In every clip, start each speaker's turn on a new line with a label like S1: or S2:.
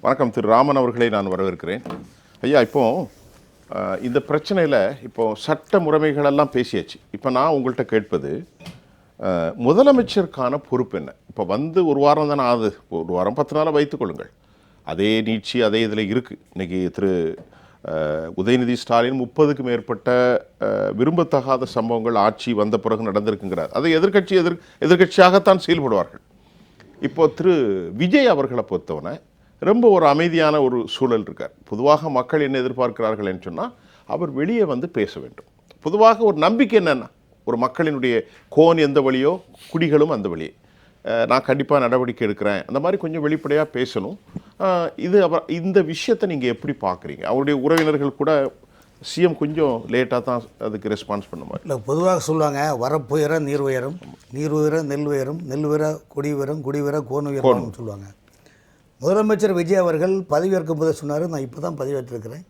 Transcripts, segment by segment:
S1: வணக்கம். திரு ராமன் அவர்களை நான் வரவேற்கிறேன். ஐயா, இப்போ இந்த பிரச்சனையில் இப்போ சட்ட முறைமைகளெல்லாம் பேசியாச்சு. இப்போ நான் உங்கள்கிட்ட கேட்பது, முதலமைச்சருக்கான பொறுப்பு என்ன? இப்போ வந்து ஒரு வாரம் தானே ஆகுது, ஒரு வாரம் 10 நாளாக வைத்துக்கொள்ளுங்கள். அதே நீட்சி அதே இதில் இருக்குது. இன்றைக்கி திரு உதயநிதி ஸ்டாலின் 30க்கு மேற்பட்ட விரும்பத்தகாத சம்பவங்கள் ஆட்சி வந்த பிறகு நடந்திருக்குங்கிறார். அதை எதிர்கட்சியாகத்தான் செயல்படுவார்கள். இப்போ திரு விஜய் அவர்களை பொறுத்தவரை ரொம்ப ஒரு அமைதியான ஒரு சூழல் இருக்கார். பொதுவாக மக்கள் என்ன எதிர்பார்க்கிறார்கள் என்று சொன்னால், அவர் வெளியே வந்து பேச வேண்டும். பொதுவாக ஒரு நம்பிக்கை என்னென்னா, ஒரு மக்களினுடைய கோன் எந்த வழியோ குடிகளும் அந்த வழியே, நான் கண்டிப்பாக நடவடிக்கை எடுக்கிறேன், அந்த மாதிரி கொஞ்சம் வெளிப்படையாக பேசணும். இந்த விஷயத்தை நீங்கள் எப்படி பார்க்குறீங்க? அவருடைய உறவினர்கள் கூட சிஎம் கொஞ்சம் லேட்டாக தான் அதுக்கு ரெஸ்பான்ஸ் பண்ணுவாங்க.
S2: இல்லை, பொதுவாக சொல்லுவாங்க, வரப்புயர நீர் உயரும், நீர் உயர நெல் உயரும், நெல் உயர குடி உயரும், குடி உயர கோன் உயரும் சொல்லுவாங்க. முதலமைச்சர் விஜய் அவர்கள் பதவியேற்கும் போது சொன்னார், நான் இப்போ தான் பதவியேற்றிருக்கிறேன்,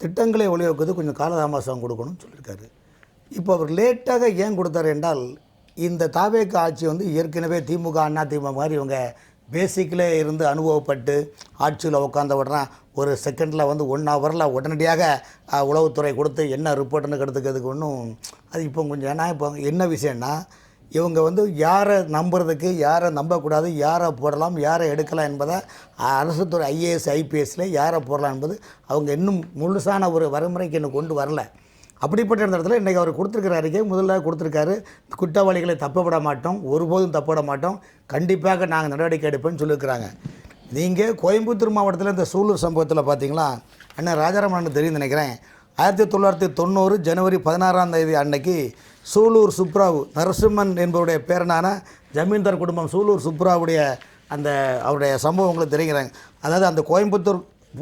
S2: திட்டங்களை ஒளிவைப்பது கொஞ்சம் காலதாமசம் கொடுக்கணும்னு சொல்லியிருக்காரு. இப்போ அவர் லேட்டாக ஏன் கொடுத்தார் என்றால், இந்த தாவேக ஆட்சி வந்து ஏற்கனவே திமுக அண்ணா திமுக மாதிரி இவங்க பேசிக்கிலே இருந்து அனுபவப்பட்டு ஆட்சியில் உட்காந்த உடனே ஒரு செகண்டில் வந்து 1 ஹவரில் உடனடியாக உளவுத்துறை கொடுத்து என்ன ரிப்போர்ட்டுன்னு எடுத்துக்கிறதுக்கு ஒன்றும் அது இப்போ கொஞ்சம். ஏன்னா இப்போ என்ன விஷயம்னா, இவங்க வந்து யாரை நம்புறதுக்கு, யாரை நம்பக்கூடாது, யாரை போடலாம், யாரை எடுக்கலாம் என்பதை அரசுத்துறை ஐஏஎஸ் ஐபிஎஸ்ல யாரை போடலாம் என்பது அவங்க இன்னும் முழுசான ஒரு வரைமுறைக்கு இன்னும் கொண்டு வரல. அப்படிப்பட்ட இடத்துல இன்றைக்கி அவர் கொடுத்துருக்கிற அறிக்கை முதல்ல கொடுத்துருக்காரு, குற்றவாளிகளை தப்பவிட மாட்டோம், ஒருபோதும் தப்பவிட மாட்டோம், கண்டிப்பாக நாங்கள் நடவடிக்கை எடுப்பேன்னு சொல்லியிருக்கிறாங்க. நீங்கள் கோயம்புத்தூர் மாவட்டத்தில் இந்த சூலூர் சம்பவத்தில் பார்த்தீங்களா, அண்ணன் ராஜாராமன் தெரியும் நினைக்கிறேன், 1990 ஜனவரி 16ஆம் தேதி அன்னைக்கு சூலூர் சுப்ராவு நரசிம்மன் என்பவருடைய பேரனான ஜமீன்தார் குடும்பம் சூலூர் சுப்ராவுடைய அந்த அவருடைய சம்பவம் உங்களுக்கு தெரிகிறாங்க. அதாவது அந்த கோயம்புத்தூர்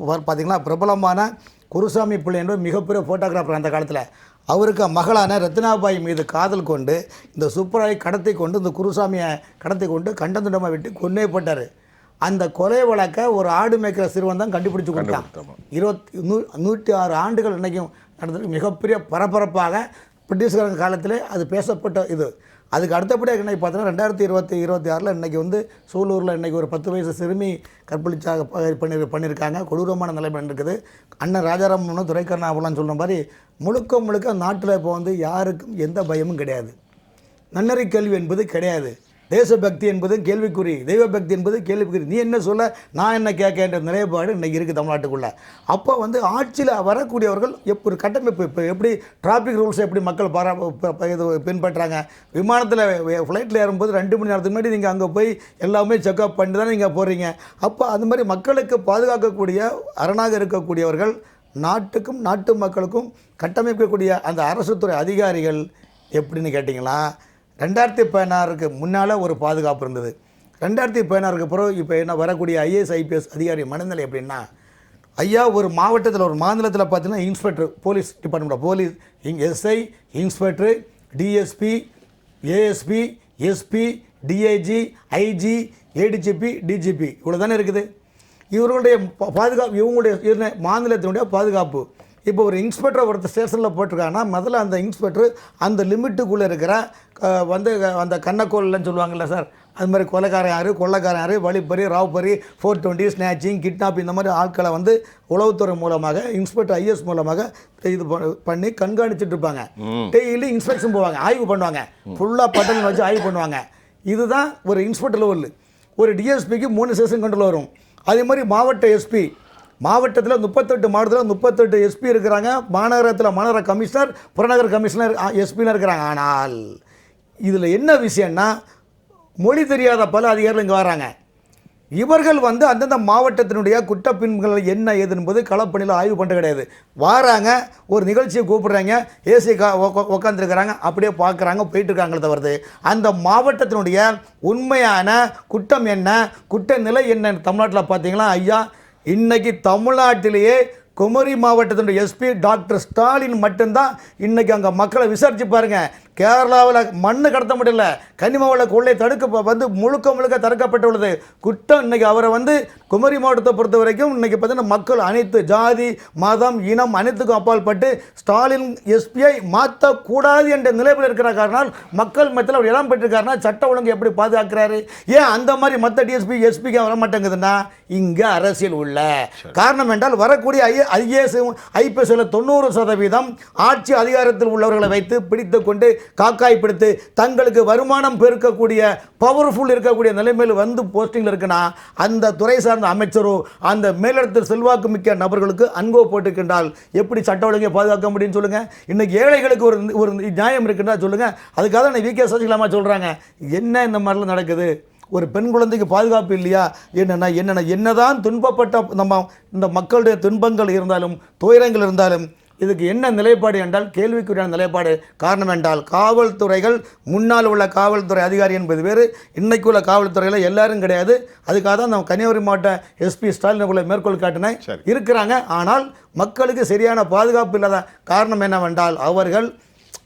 S2: பார்த்திங்கன்னா பிரபலமான குருசாமி பிள்ளை என்பது மிகப்பெரிய ஃபோட்டோகிராஃபர் அந்த காலத்தில். அவருக்கு மகளான ரத்னாபாய் மீது காதல் கொண்டு இந்த சுப்ராவை கடத்தி கொண்டு இந்த குருசாமியை கடத்தி கொண்டு கண்டந்துண்டமாக விட்டு கொன்னே போட்டார். அந்த கொலை வழக்கை ஒரு ஆடு மேய்க்கிற சிறுவன் தான் கண்டுபிடிச்சு கொடுத்தான். 106 ஆண்டுகள் இன்றைக்கும் நடந்தது. மிகப்பெரிய பரபரப்பாக பிரிட்டிஷ்காரங்க காலத்தில் அது பேசப்பட்ட இது. அதுக்கு அடுத்தபடியாக இன்றைக்கி பார்த்தோன்னா 2026 இன்றைக்கி வந்து சூலூரில் இன்றைக்கி ஒரு 10 வயசு சிறுமி கற்பழிச்சாக பண்ணியிருக்காங்க. கொடூரமான நிலைமை இருக்குது. அண்ணன் ராஜாராமன் துரைக்கண்ணாவெல்லாம் சொல்கிற மாதிரி முழுக்க நாட்டில் இப்போ வந்து யாருக்கும் எந்த பயமும் கிடையாது. நன்னறி கேள்வி என்பது கிடையாது. தேசபக்தி என்பது கேள்விக்குறி, தெய்வபக்தி என்பது கேள்விக்குறி. நீ என்ன சொல்ல, நான் என்ன கேட்கன்ற நிலைப்பாடு இன்றைக்கி இருக்குது தமிழ்நாட்டுக்குள்ளே. அப்போ வந்து ஆட்சியில் வரக்கூடியவர்கள் எப்படி கட்டமைப்பு, இப்போ எப்படி டிராஃபிக் ரூல்ஸ் எப்படி மக்கள் பின்பற்றுறாங்க. விமானத்தில் ஃப்ளைட்டில் ஏறும்போது 2 மணி நேரத்துக்கு முன்னாடி நீங்கள் அங்கே போய் எல்லாமே செக்அப் பண்ணி தான் நீங்கள் போகிறீங்க. அப்போ அந்த மாதிரி மக்களுக்கு பாதுகாக்கக்கூடிய அரணாக இருக்கக்கூடியவர்கள், நாட்டுக்கும் நாட்டு மக்களுக்கும் கட்டமைக்கக்கூடிய அந்த அரசுத்துறை அதிகாரிகள் எப்படின்னு கேட்டிங்களா, 2016க்கு முன்னால் ஒரு பாதுகாப்பு இருந்தது. 2016க்கு பிறகு இப்போ என்ன வரக்கூடிய ஐஏஎஸ் ஐபிஎஸ் அதிகாரி மனநிலை எப்படின்னா, ஐயா ஒரு மாவட்டத்தில் ஒரு மாநிலத்தில் பார்த்தீங்கன்னா inspector, police department, police SI, inspector, DSP, ASP, SP, DIG, IG, ADGP, DGP, இவ்வளோ தானே இருக்குது. இவர்களுடைய பாதுகாப்பு, இவங்களுடைய மாநிலத்தினுடைய பாதுகாப்பு. இப்போ ஒரு இன்ஸ்பெக்டரை ஒருத்தர் ஸ்டேஷனில் போட்டிருக்காங்கன்னா முதல்ல அந்த இன்ஸ்பெக்டர் அந்த லிமிட்டுக்குள்ளே இருக்கிற வந்து அந்த கண்ணக்கோல்னு சொல்லுவாங்கள்ல சார், அது மாதிரி கொலைக்காரன் யார், கொள்ளைக்காரன் யார், வழிப்பறி, ராவ்பறி, 420, ஸ்நாச்சிங், கிட்னாப், இந்த மாதிரி ஆட்களை வந்து உளவுத்துறை மூலமாக இன்ஸ்பெக்டர் ஐஎஸ் மூலமாக இது பண்ணி கண்காணிச்சுட்டு இருப்பாங்க. டெய்லி இன்ஸ்பெக்ஷன் போவாங்க, ஆய்வு பண்ணுவாங்க, ஃபுல்லாக பட்டல் வச்சு ஆய்வு பண்ணுவாங்க. இதுதான் ஒரு இன்ஸ்பெக்டர் லெவல். ஒரு டிஎஸ்பிக்கு 3 செஷன் கண்ட்ரோல் வரும். அதே மாதிரி மாவட்ட எஸ்பி, மாவட்டத்தில் 38 மாவட்டத்தில் 38 எஸ்பி இருக்கிறாங்க. மாநகரத்தில் மாநகர கமிஷனர், புறநகர் கமிஷனர், எஸ்பின்னு இருக்கிறாங்க. ஆனால் இதில் என்ன விஷயம்னா, மொழி தெரியாத பல அதிகாரிகள் இங்கே வராங்க. இவர்கள் வந்து அந்தந்த மாவட்டத்தினுடைய குற்றப்பின்கள் என்ன ஏது என்பது களப்பணியில் ஆய்வு பண்ணுறது கிடையாது. வராங்க, ஒரு நிகழ்ச்சியை கூப்பிடுறாங்க, ஏசி உட்காந்துருக்கிறாங்க, அப்படியே பார்க்குறாங்க, போயிட்டுருக்காங்களே தவிர்த்து அந்த மாவட்டத்தினுடைய உண்மையான குற்றம் என்ன, குற்ற நிலை என்ன தமிழ்நாட்டில் பார்த்தீங்களா ஐயா, இன்றைக்கி தமிழ்நாட்டிலேயே குமரி மாவட்டத்தினுடைய எஸ்பி டாக்டர் ஸ்டாலின் மட்டும்தான் இன்னைக்கு அங்கே மக்களை விசாரிச்சு பாருங்க. கேரளாவில் மண்ணு கடத்த முடியல, கனிம வள கொள்ளை வந்து முழுக்க தடுக்கப்பட்டுள்ளது குற்றம். இன்னைக்கு அவரை வந்து குமரி மாவட்டத்தை பொறுத்த வரைக்கும் இன்னைக்கு பார்த்தீங்கன்னா மக்கள் அனைத்து ஜாதி மதம் இனம் அனைத்துக்கும் அப்பால் பட்டு ஸ்டாலின் எஸ்பியை மாற்றக்கூடாது என்ற நிலையில் இருக்கிற காரணம் மக்கள் மத்தியில் அவர் இடம் பெற்றிருக்காருன்னா சட்ட ஒழுங்கு எப்படி பாதுகாக்கிறாரு? ஏன் அந்த மாதிரி மற்ற டிஎஸ்பி எஸ்பிக்கு வர மாட்டேங்குதுன்னா இங்கே அரசியல் உள்ள காரணம் என்றால் வரக்கூடிய ஐஏஎஸ் ஐபிஎஸ்ல 90% ஆட்சி அதிகாரத்தில் உள்ளவர்களை வைத்து பிடித்து கொண்டு காக்காய் பிடித்து தங்களுக்கு வருமானம் பெருக்கக்கூடிய பவர்ஃபுல் இருக்கக்கூடிய நிலைமையில் வந்து போஸ்டிங்கில் இருக்குன்னா அந்த துறை சார்ந்த அமைச்சரோ அந்த மேலிடத்தில் செல்வாக்கு மிக்க நபர்களுக்கு அன்போ போட்டுக்கின்றால் எப்படி சட்ட ஒழுங்கை பாதுகாக்க முடியும்னு சொல்லுங்க. இன்னைக்கு ஏழைகளுக்கு ஒரு நியாயம் இருக்குன்னா சொல்லுங்க. அதுக்காக தான் வி.கே. சசிகலாமா சொல்றாங்க, என்ன இந்த மாதிரிலாம் நடக்குது, ஒரு பெண் குழந்தைக்கு பாதுகாப்பு இல்லையா? என்னதான் துன்பப்பட்ட நம்ம இந்த மக்களுடைய துன்பங்கள் இருந்தாலும் துயரங்கள் இருந்தாலும் இதுக்கு என்ன நிலைப்பாடு என்றால் கேள்விக்குறியான நிலைப்பாடு. காரணம் என்றால் காவல்துறைகள் முன்னால் உள்ள காவல்துறை அதிகாரி என்பது வேறு, இன்னைக்கு உள்ள காவல்துறையில் எல்லாரும் கிடையாது. அதுக்காக தான் நம்ம கன்னியாகுமரி மாவட்ட எஸ்பி ஸ்டாலின் மேற்கோள் காட்டினேன் இருக்கிறாங்க. ஆனால் மக்களுக்கு சரியான பாதுகாப்பு இல்லாத காரணம் என்னவென்றால் அவர்கள்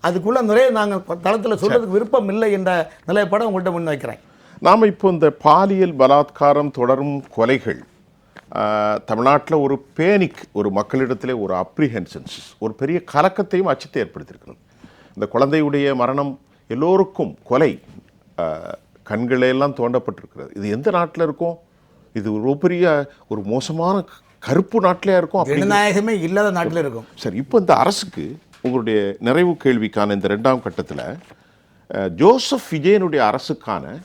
S2: அதுக்குள்ள நிறைய நாங்கள் தளத்தில் சொல்றதுக்கு விருப்பம் இல்லை என்ற நிலைப்பாடை உங்கள்கிட்ட முன் வைக்கிறேன்.
S1: நாம் இப்போ இந்த பாலியல் பலாத்காரம் தொடரும் கொலைகள் தமிழ்நாட்டில் ஒரு பேனிக், ஒரு மக்களிடத்திலே ஒரு அப்ரிஹென்ஷன்ஸ், ஒரு பெரிய கலக்கத்தையும் அச்சத்தை ஏற்படுத்தியிருக்கிறது. இந்த குழந்தையுடைய மரணம் எல்லோருக்கும் கொலை கண்களெல்லாம் தோண்டப்பட்டிருக்கிறது. இது எந்த நாட்டில் இருக்கும்? இது ஒரு பெரிய ஒரு மோசமான கருப்பு நாட்டிலே இருக்கும்,
S2: ஜனநாயகமே இல்லாத நாட்டில் இருக்கும்.
S1: சரி, இப்போ இந்த அரசுக்கு உங்களுடைய நிறைவு கேள்விக்கான இந்த 2ஆம் கட்டத்தில் ஜோசப் விஜயனுடைய அரசுக்கான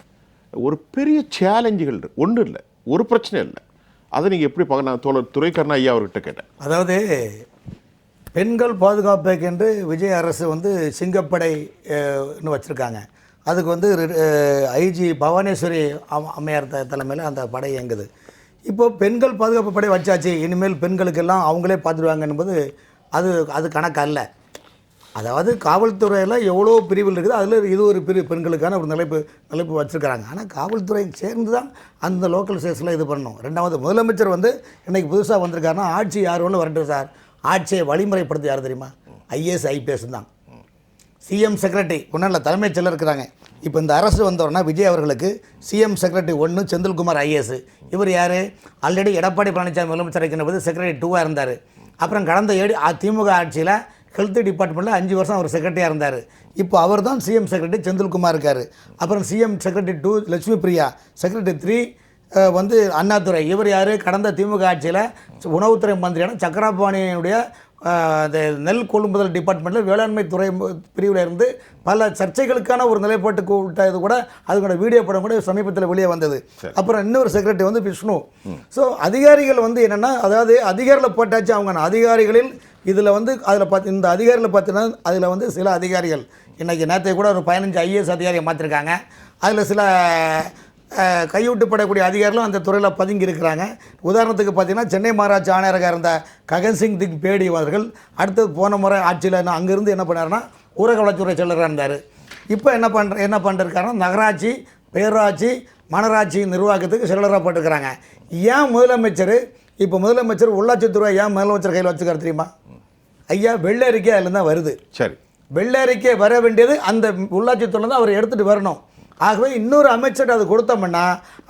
S1: ஒரு பெரிய சேலஞ்சுகள் ஒன்றும் இல்லை, ஒரு பிரச்சனை இல்லை. அதை நீங்கள் எப்படி பார்க்க? நான் தோழர் துரைக்கண்ணா ஐயா அவர்கிட்ட கேட்டேன்.
S2: அதாவது பெண்கள் பாதுகாப்புக்கென்று விஜய் அரசு வந்து சிங்கப்படை வச்சுருக்காங்க. அதுக்கு வந்து ஐஜி பவானேஸ்வரி அம்மையார் தலைமையில் அந்த படை இயங்குது. இப்போது பெண்கள் பாதுகாப்பு படை வச்சாச்சு, இனிமேல் பெண்களுக்கெல்லாம் அவங்களே பார்த்துடுவாங்க என்பது அது கணக்கு அல்ல. அதாவது காவல்துறையில் எவ்வளோ பிரிவில் இருக்குது, அதில் இது ஒரு பிரிவு பெண்களுக்கான ஒரு நிலைப்பு வச்சுருக்கிறாங்க. ஆனால் காவல்துறை சேர்ந்து தான் அந்த லோக்கல் ஸ்டேஷனில் இது பண்ணணும். ரெண்டாவது முதலமைச்சர் வந்து இன்றைக்கி புதுசாக வந்திருக்காருன்னா ஆட்சி யார் ஒன்று வரட்டும் சார், ஆட்சியை வழிமுறைப்படுத்த யார் தெரியுமா? ஐஏஎஸ் ஐபிஎஸ் தான். சிஎம் செக்ரட்டரி ஒன்றும் இல்லை, தலைமைச் செயலர் இருக்கிறாங்க. இப்போ இந்த அரசு வந்தோன்னா விஜய் அவர்களுக்கு சிஎம் செக்ரட்டரி 1 செந்தில்குமார் ஐஏஎஸ். இவர் யார்? ஆல்ரெடி எடப்பாடி பழனிசாமி முதலமைச்சர் வைக்கின்ற செக்ரட்டரி 2 இருந்தார். அப்புறம் கடந்த திமுக ஆட்சியில் ஹெல்த் டிபார்ட்மெண்ட்டில் 5 வருஷம் அவர் செக்ரட்டரியாக இருந்தார். இப்போ அவர் தான் சிஎம் செக்ரட்டரி செந்தில்குமார் இருக்கார். அப்புறம் CM secretary 2 Lakshmi Priya, secretary 3 வந்து அண்ணாதுரை. இவர் யார்? கடந்த திமுக ஆட்சியில் உணவுத்துறை மந்திரியான சக்கரபாணியுடைய அந்த நெல் கொள்முதல் டிபார்ட்மெண்ட்டில் வேளாண்மை துறை பிரிவில் இருந்து பல சர்ச்சைகளுக்கான ஒரு நிலைப்பாட்டுக்கு விட்டது கூட அதுக்கூட வீடியோ படம் கூட சமீபத்தில் வெளியே வந்தது. அப்புறம் இன்னொரு செக்ரட்டரி வந்து விஷ்ணு. ஸோ அதிகாரிகள் வந்து என்னென்னா, அதாவது அதிகாரியில் போட்டாச்சு அவங்க அதிகாரிகளில் இதில் வந்து அதில் இந்த அதிகாரியில் பார்த்தீங்கன்னா அதில் வந்து சில அதிகாரிகள் இன்றைக்கி நேரத்தை கூட ஒரு 15 ஐஏஎஸ் அதிகாரியை மாற்றிருக்காங்க. அதில் சில கைவிட்டுப்படக்கூடிய அதிகாரிகளும் அந்த துறையில் பதுங்கி இருக்கிறாங்க. உதாரணத்துக்கு பார்த்தீங்கன்னா சென்னை மாநகராட்சி ஆணையராக இருந்த ககன்சிங் திக் பேடி அவர்கள் அடுத்தது போன முறை ஆட்சியில் அங்கேருந்து என்ன பண்ணாருன்னா ஊரக வளர்ச்சித்துறை செயலராக இருந்தார். இப்போ என்ன பண்ணிருக்காருன்னா நகராட்சி பேராட்சி மாநகராட்சி நிர்வாகத்துக்கு செயலராக போட்டிருக்கிறாங்க. ஏன் முதலமைச்சர் உள்ளாட்சித்துறை ஏன் முதலமைச்சர் கையில் வச்சுக்காரு தெரியுமா? ஐயா வெள்ளை அறிக்கை அதில் தான் வருது.
S1: சரி,
S2: வெள்ளை அறிக்கை வர வேண்டியது அந்த உள்ளாட்சித்துறை தான் அவர் எடுத்துகிட்டு வரணும். ஆகவே இன்னொரு அமைச்சர்கிட்ட அது கொடுத்தோம்னா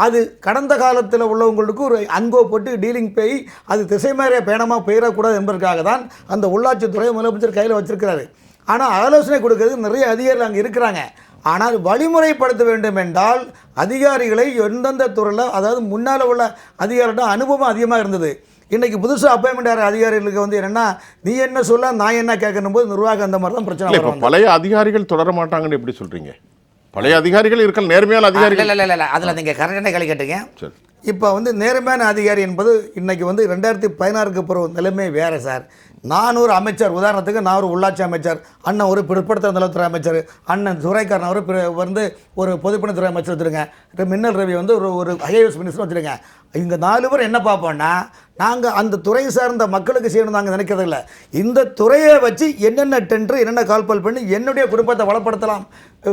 S2: அது கடந்த காலத்தில் உள்ளவங்களுக்கு ஒரு அன்போ போட்டு டீலிங் போய் அது திசை மாறிய பேணமாக போயிடக்கூடாது என்பதற்காக தான் அந்த உள்ளாட்சித்துறை முதலமைச்சர் கையில் வச்சிருக்கிறாரு. ஆனால் ஆலோசனை கொடுக்கறதுக்கு நிறைய அதிகாரிகள் அங்கே இருக்கிறாங்க. ஆனால் வழிமுறைப்படுத்த வேண்டும் என்றால் அதிகாரிகளை எந்தெந்த துறையில், அதாவது முன்னால் உள்ள அதிகாரிகிட்ட அனுபவம் அதிகமாக இருந்தது. இன்றைக்கி புதுசாக அப்பாயின்மெண்ட் ஆகிற அதிகாரிகளுக்கு வந்து என்னென்னா நீ என்ன சொல்ல நான் என்ன கேட்கணும் போது நிர்வாகம் அந்த மாதிரி தான் பிரச்சனை வரும்.
S1: பழைய அதிகாரிகள் தொடர மாட்டாங்கன்னு எப்படி சொல்கிறீங்க? பழைய அதிகாரிகள் இருக்க நேர்மையான அதிகாரிகள்
S2: இல்லை அதில் நீங்கள் கரெக்டான கேள்வி கேட்டீங்க. இப்போ வந்து நேர்மையான அதிகாரி என்பது இன்றைக்கி வந்து 2016க்கு பிறகு நிலைமை வேறு சார். நான் ஒரு அமைச்சர், உதாரணத்துக்கு நான் ஒரு உள்ளாட்சி அமைச்சர், அண்ணன் ஒரு பிற்படுத்த நலத்துறை அமைச்சர், அண்ணன் துரைக்காரன் வந்து ஒரு பொதுப்பணித்துறை அமைச்சர் வச்சுருங்க, மின்னல் ரவி வந்து ஒரு ஐஏஎஸ் மினிஸ்டர் வச்சுருங்க. இங்கே 4 பேர் என்ன பார்ப்போம்னா, நாங்கள் அந்த துறை சார்ந்த மக்களுக்கு செய்யணும் நாங்கள் நினைக்கிறதில்ல. இந்த துறையை வச்சு என்னென்ன டெண்டர் என்னென்ன கால்பால் பண்ணி என்னுடைய குடும்பத்தை வளப்படுத்தலாம்.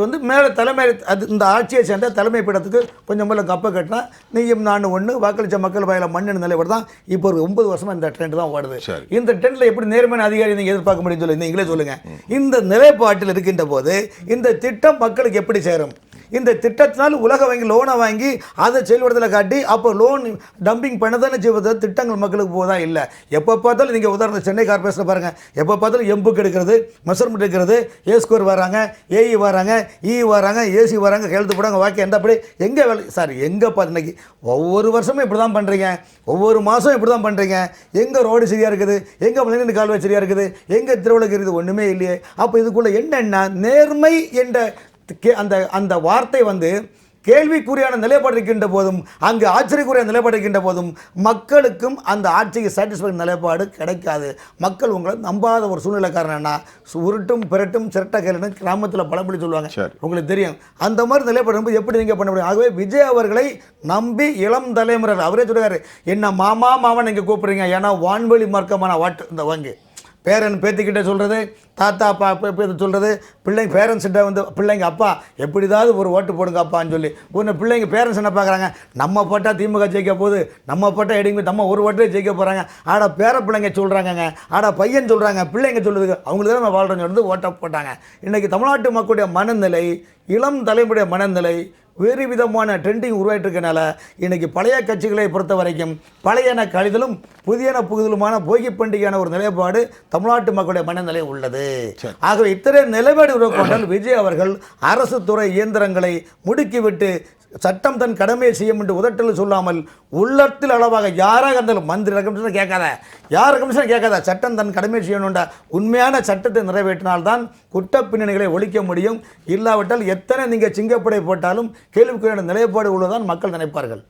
S2: வந்து மேலே தலைமை அது இந்த ஆட்சியை சேர்ந்த தலைமை பீடத்துக்கு கொஞ்சம் மேலே கப்பை கட்டினா நீயும் நான் ஒன்று வாக்களித்த மக்கள் வாயில மண்ணு நிலைப்பட தான் இப்போ ஒரு 9 வருஷமாக இந்த ட்ரெண்ட் தான் ஓடுது. இந்த ட்ரெண்டில் எப்படி நேர்மையான அதிகாரி நீங்கள் எதிர்பார்க்க முடியும்னு சொல்லி நீங்களே சொல்லுங்கள். இந்த நிலைப்பாட்டில் இருக்கின்ற போது இந்த திட்டம் மக்களுக்கு எப்படி சேரும்? இந்த திட்டத்தினால் உலக வங்கி லோனை வாங்கி அதை செயல்படுத்தலை காட்டி அப்போ லோன் டம்பிங் பண்ணதானே செய்வது. திட்டங்கள் மக்களுக்கு போதா இல்லை. எப்போ பார்த்தாலும் நீங்கள் உதாரணம் சென்னை கார்பரேஷனில் பாருங்கள், எப்போ பார்த்தாலும் எம்புக்கு எடுக்கிறது, மெஷர்மெண்ட் எடுக்கிறது, ஏ ஸ்கோர் வராங்க, ஏஇ வராங்க, இ வராங்க, ஏசி வராங்க, ஹெல்த் போடாங்க, வாக்கி எந்த அப்படி எங்கே வேலை சார் எங்கே பார்த்து இன்னைக்கு ஒவ்வொரு வருஷமும் இப்படி தான் பண்ணுறீங்க, ஒவ்வொரு மாதம் இப்படி தான் பண்ணுறீங்க. எங்கே ரோடு சரியாக இருக்குது, எங்கே மனிதன் கால்வாய் சரியாக இருக்குது, எங்கே திருவிழாக்கு இருக்குது, ஒன்றுமே இல்லையே. அப்போ இதுக்குள்ளே என்னென்னா நேர்மை என்ற அந்த வார்த்தை வந்து கேள்விக்குறியான நிலைப்பாடு இருக்கின்ற போதும், அங்கு ஆச்சரியக்குரிய நிலைப்பாடு இருக்கின்ற போதும் மக்களுக்கும் அந்த ஆட்சிக்கு சாட்டிஸ்ஃபை நிலைப்பாடு கிடைக்காது. மக்கள் உங்களை நம்பாத ஒரு சூழ்நிலை காரணம்னா உருட்டும் பிறட்டும் சிரட்ட கேளுன்னு கிராமத்தில் பழமொழி சொல்லுவாங்க, உங்களுக்கு தெரியும். அந்த மாதிரி நிலைப்பாடு எப்படி நீங்கள் பண்ண முடியும்? ஆகவே விஜய் அவர்களை நம்பி இளம் தலைமுறை அவரே சொல்லுவார், என்ன மாமா மாமா நீங்கள் கூப்பிடுறீங்க, ஏன்னா வான்வெளி மார்க்கமான வாட்டு இந்த வாங்கி பேரன் பேத்திக்கிட்ட சொல்கிறது, தாத்தா அப்பா சொல்கிறது, பிள்ளைங்க பேரண்ட்ஸ்கிட்ட வந்து பிள்ளைங்க அப்பா எப்படிதாவது ஒரு ஓட்டு போடுங்க அப்பான்னு சொல்லி ஒன்று பிள்ளைங்க பேரண்ட்ஸ் என்ன பார்க்குறாங்க, நம்ம போட்டால் திமுக ஜெயிக்க போகுது, நம்ம போட்டால் எடுங்க நம்ம ஒரு ஓட்டே ஜெயிக்க போகிறாங்க. ஆடா பேர பிள்ளைங்க சொல்கிறாங்கங்க, ஆடா பையன் சொல்கிறாங்க, பிள்ளைங்க சொல்லுதுங்க, அவங்களுக்கு தான் நம்ம வாழ்கிறோன்னு வந்து ஓட்டை போட்டாங்க. இன்றைக்கி தமிழ்நாட்டு மக்களுடைய மனநிலை, இளம் தலைமுறைய மனநிலை வேறு விதமான ட்ரெண்டிங் உருவாயிட்டு இருக்கனால இன்றைக்கி பழைய கட்சிகளை பொறுத்த வரைக்கும் பழையன கழிதலும் புதியன புகுதலுமான போகி பண்டிகையான ஒரு நிலைப்பாடு தமிழ்நாட்டு மக்களுடைய மனநிலை உள்ளது. ஆகவே இத்தனை நிலைப்பாடு உருவாக்காமல் விஜய் அவர்கள் அரசு துறை இயந்திரங்களை முடுக்கிவிட்டு சட்டம் தன் கடமையை செய்யும் என்று உதட்டல் சொல்லாமல் உள்ளத்தில் அளவாக யாராக இருந்தாலும் மந்திரி கமிஷனர் கேட்காத, யார் கமிஷனர் கேட்காத, சட்டம் தன் கடமையை செய்யணுன்ற உண்மையான சட்டத்தை நிறைவேற்றினால்தான் குற்ற பின்னணிகளை ஒழிக்க முடியும். இல்லாவிட்டால் எத்தனை நீங்கள் சிங்கப்படை போட்டாலும் கேள்விக்குறியான நிலைப்பாடு உள்ளதான் மக்கள் நினைப்பார்கள்.